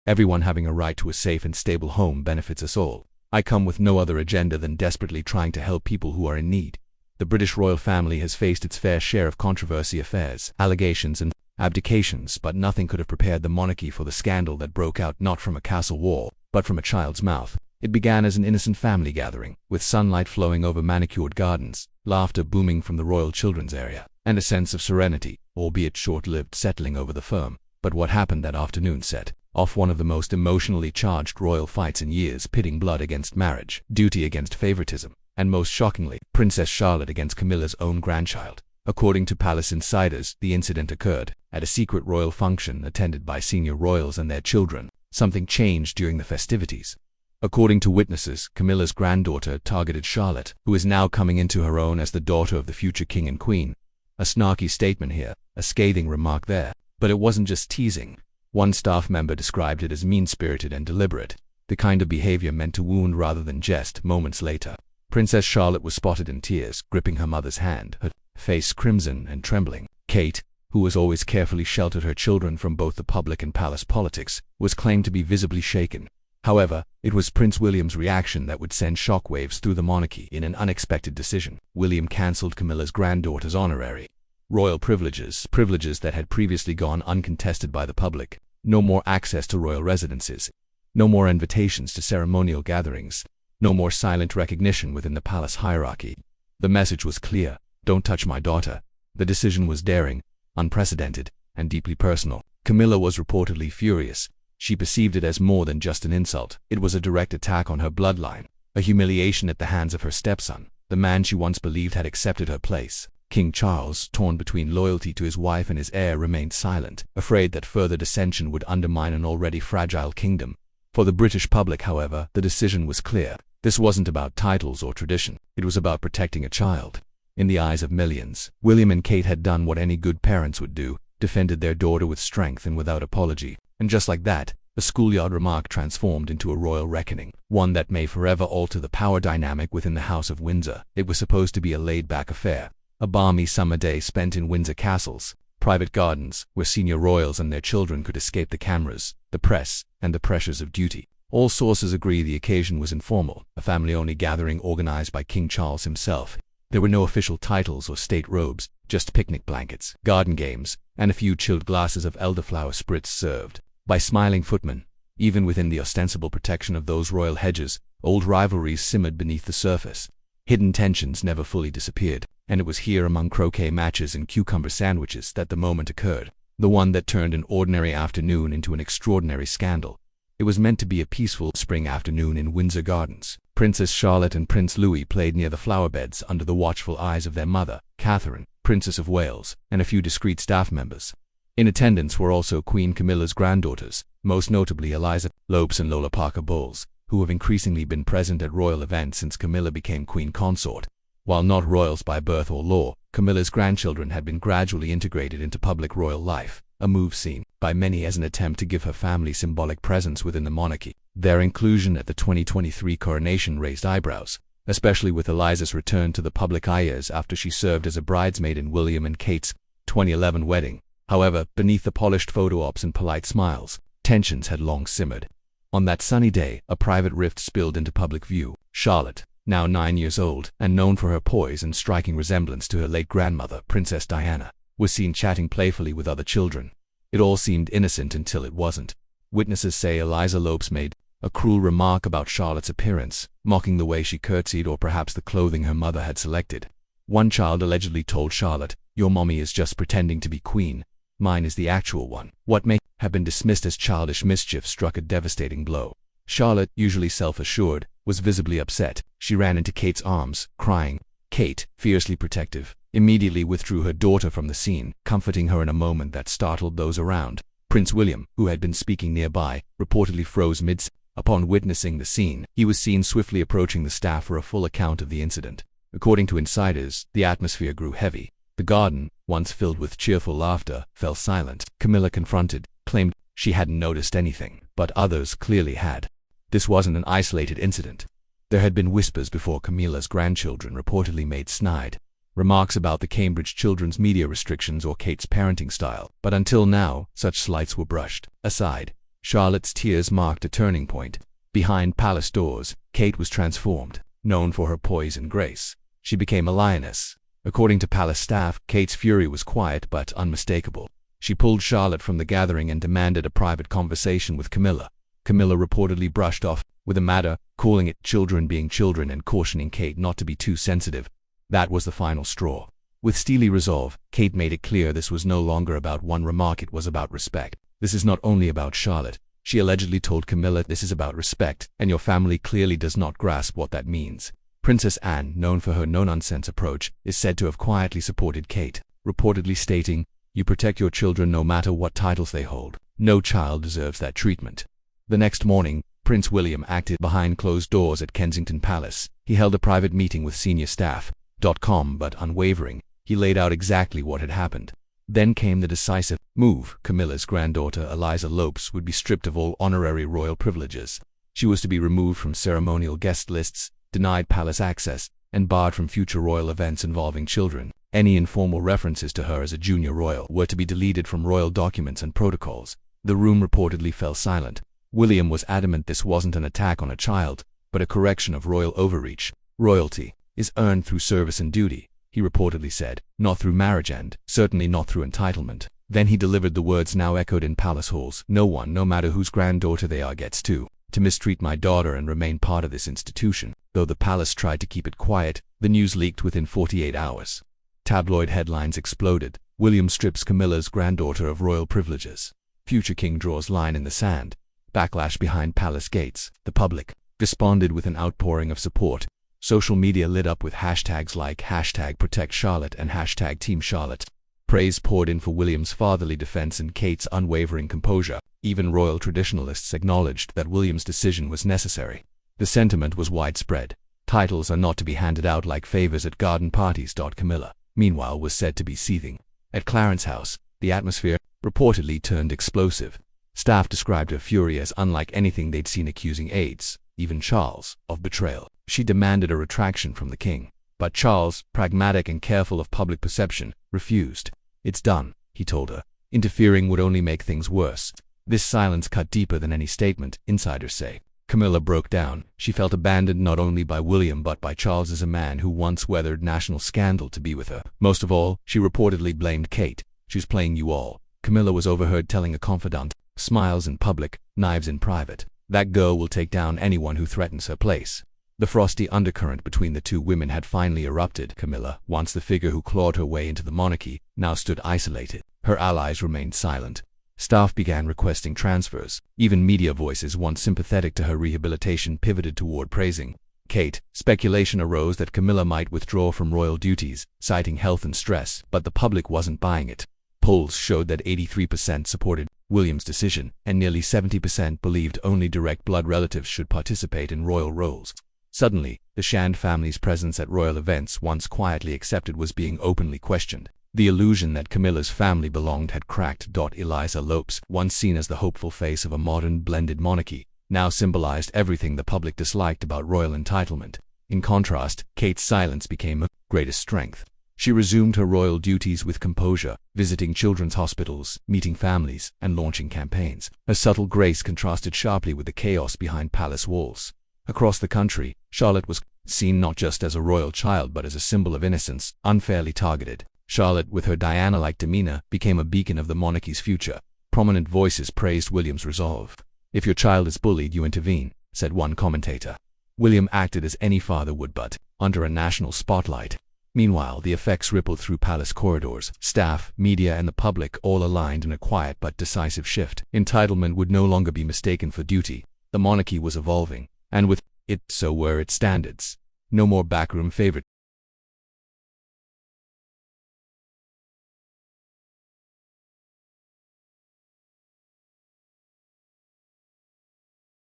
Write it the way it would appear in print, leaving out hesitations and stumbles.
Everyone having a right to a safe and stable home benefits us all. I come with no other agenda than desperately trying to help people who are in need. The British royal family has faced its fair share of controversy, affairs, allegations and abdications, but nothing could have prepared the monarchy for the scandal that broke out not from a castle wall, but from a child's mouth. It began as an innocent family gathering, with sunlight flowing over manicured gardens, laughter booming from the royal children's area, and a sense of serenity, albeit short-lived, settling over the firm. But what happened that afternoon set off one of the most emotionally charged royal fights in years, pitting blood against marriage, duty against favoritism, and most shockingly, Princess Charlotte against Camilla's own grandchild. According to palace insiders, the incident occurred at a secret royal function attended by senior royals and their children. Something changed during the festivities. According to witnesses, Camilla's granddaughter targeted Charlotte, who is now coming into her own as the daughter of the future king and queen. A snarky statement here, a scathing remark there. But it wasn't just teasing. One staff member described it as mean-spirited and deliberate, the kind of behavior meant to wound rather than jest. Moments later, Princess Charlotte was spotted in tears, gripping her mother's hand, her face crimson and trembling. Kate, who has always carefully sheltered her children from both the public and palace politics, was claimed to be visibly shaken. However, it was Prince William's reaction that would send shockwaves through the monarchy. In an unexpected decision, William cancelled Camilla's granddaughter's honorary royal privileges that had previously gone uncontested by the public. No more access to royal residences, no more invitations to ceremonial gatherings, no more silent recognition within the palace hierarchy. The message was clear: don't touch my daughter. The decision was daring, unprecedented, and deeply personal. Camilla was reportedly furious. She perceived it as more than just an insult. It was a direct attack on her bloodline, a humiliation at the hands of her stepson, the man she once believed had accepted her place. King Charles, torn between loyalty to his wife and his heir, remained silent, afraid that further dissension would undermine an already fragile kingdom. For the British public, however, the decision was clear. This wasn't about titles or tradition. It was about protecting a child. In the eyes of millions, William and Kate had done what any good parents would do, defended their daughter with strength and without apology. And just like that, a schoolyard remark transformed into a royal reckoning, one that may forever alter the power dynamic within the House of Windsor. It was supposed to be a laid-back affair, a balmy summer day spent in Windsor Castle's private gardens, where senior royals and their children could escape the cameras, the press, and the pressures of duty. All sources agree the occasion was informal, a family-only gathering organized by King Charles himself. There were no official titles or state robes, just picnic blankets, garden games, and a few chilled glasses of elderflower spritz served by smiling footmen. Even within the ostensible protection of those royal hedges, old rivalries simmered beneath the surface. Hidden tensions never fully disappeared, and it was here among croquet matches and cucumber sandwiches that the moment occurred, the one that turned an ordinary afternoon into an extraordinary scandal. It was meant to be a peaceful spring afternoon in Windsor Gardens. Princess Charlotte and Prince Louis played near the flower beds under the watchful eyes of their mother, Catherine, Princess of Wales, and a few discreet staff members. In attendance were also Queen Camilla's granddaughters, most notably Eliza Lopes and Lola Parker Bowles, who have increasingly been present at royal events since Camilla became queen consort. While not royals by birth or law, Camilla's grandchildren had been gradually integrated into public royal life, a move seen by many as an attempt to give her family symbolic presence within the monarchy. Their inclusion at the 2023 coronation raised eyebrows, especially with Eliza's return to the public eye years after she served as a bridesmaid in William and Kate's 2011 wedding. However, beneath the polished photo ops and polite smiles, tensions had long simmered. On that sunny day, a private rift spilled into public view. Charlotte, now 9 years old, and known for her poise and striking resemblance to her late grandmother, Princess Diana, was seen chatting playfully with other children. It all seemed innocent until it wasn't. Witnesses say Eliza Lopes made a cruel remark about Charlotte's appearance, mocking the way she curtsied or perhaps the clothing her mother had selected. One child allegedly told Charlotte, "Your mommy is just pretending to be queen. Mine is the actual one." What may have been dismissed as childish mischief struck a devastating blow. Charlotte, usually self-assured, was visibly upset. She ran into Kate's arms, crying. Kate, fiercely protective, immediately withdrew her daughter from the scene, comforting her in a moment that startled those around. Prince William, who had been speaking nearby, reportedly froze mid-sentence. Upon witnessing the scene, he was seen swiftly approaching the staff for a full account of the incident. According to insiders, the atmosphere grew heavy. The garden, once filled with cheerful laughter, fell silent. Camilla, confronted, claimed she hadn't noticed anything, but others clearly had. This wasn't an isolated incident. There had been whispers before Camilla's grandchildren reportedly made snide remarks about the Cambridge children's media restrictions or Kate's parenting style, but until now, such slights were brushed aside. Charlotte's tears marked a turning point. Behind palace doors, Kate was transformed. Known for her poise and grace, she became a lioness. According to palace staff, Kate's fury was quiet but unmistakable. She pulled Charlotte from the gathering and demanded a private conversation with Camilla. Camilla reportedly brushed off with the matter, calling it children being children and cautioning Kate not to be too sensitive. That was the final straw. With steely resolve, Kate made it clear this was no longer about one remark, it was about respect. This is not only about Charlotte, she allegedly told Camilla, this is about respect, and your family clearly does not grasp what that means. Princess Anne, known for her no-nonsense approach, is said to have quietly supported Kate, reportedly stating, "You protect your children no matter what titles they hold. No child deserves that treatment." The next morning, Prince William acted behind closed doors at Kensington Palace. He held a private meeting with senior staff. Calm but unwavering, he laid out exactly what had happened. Then came the decisive move. Camilla's granddaughter, Eliza Lopes, would be stripped of all honorary royal privileges. She was to be removed from ceremonial guest lists, denied palace access, and barred from future royal events involving children. Any informal references to her as a junior royal were to be deleted from royal documents and protocols. The room reportedly fell silent. William was adamant this wasn't an attack on a child, but a correction of royal overreach. Royalty is earned through service and duty, he reportedly said, not through marriage and certainly not through entitlement. Then he delivered the words now echoed in palace halls. No one, no matter whose granddaughter they are, gets to mistreat my daughter and remain part of this institution. Though the palace tried to keep it quiet, the news leaked within 48 hours. Tabloid headlines exploded. William strips Camilla's granddaughter of royal privileges. Future king draws line in the sand. Backlash behind palace gates. The public responded with an outpouring of support. Social media lit up with hashtags like #ProtectCharlotte and #TeamCharlotte. Praise poured in for William's fatherly defense and Kate's unwavering composure. Even royal traditionalists acknowledged that William's decision was necessary. The sentiment was widespread. Titles are not to be handed out like favors at garden parties. Camilla, meanwhile, was said to be seething. At Clarence House, the atmosphere reportedly turned explosive. Staff described her fury as unlike anything they'd seen, accusing aides, even Charles, of betrayal. She demanded a retraction from the king. But Charles, pragmatic and careful of public perception, refused. "It's done," he told her. "Interfering would only make things worse." This silence cut deeper than any statement, insiders say. Camilla broke down. She felt abandoned not only by William but by Charles as a man who once weathered national scandal to be with her. Most of all, she reportedly blamed Kate. "She's playing you all." Camilla was overheard telling a confidant, "Smiles in public, knives in private. That girl will take down anyone who threatens her place." The frosty undercurrent between the two women had finally erupted. Camilla, once the figure who clawed her way into the monarchy, now stood isolated. Her allies remained silent. Staff began requesting transfers. Even media voices, once sympathetic to her rehabilitation, pivoted toward praising Kate. Speculation arose that Camilla might withdraw from royal duties, citing health and stress, but the public wasn't buying it. Polls showed that 83% supported William's decision, and nearly 70% believed only direct blood relatives should participate in royal roles. Suddenly, the Shand family's presence at royal events, once quietly accepted, was being openly questioned. The illusion that Camilla's family belonged had cracked. Eliza Lopes, once seen as the hopeful face of a modern blended monarchy, now symbolized everything the public disliked about royal entitlement. In contrast, Kate's silence became her greatest strength. She resumed her royal duties with composure, visiting children's hospitals, meeting families, and launching campaigns. Her subtle grace contrasted sharply with the chaos behind palace walls. Across the country, Charlotte was seen not just as a royal child but as a symbol of innocence, unfairly targeted. Charlotte, with her Diana-like demeanor, became a beacon of the monarchy's future. Prominent voices praised William's resolve. "If your child is bullied, you intervene," said one commentator. William acted as any father would, but under a national spotlight. Meanwhile, the effects rippled through palace corridors. Staff, media, and the public all aligned in a quiet but decisive shift. Entitlement would no longer be mistaken for duty. The monarchy was evolving, and with it, so were its standards. No more backroom favorite.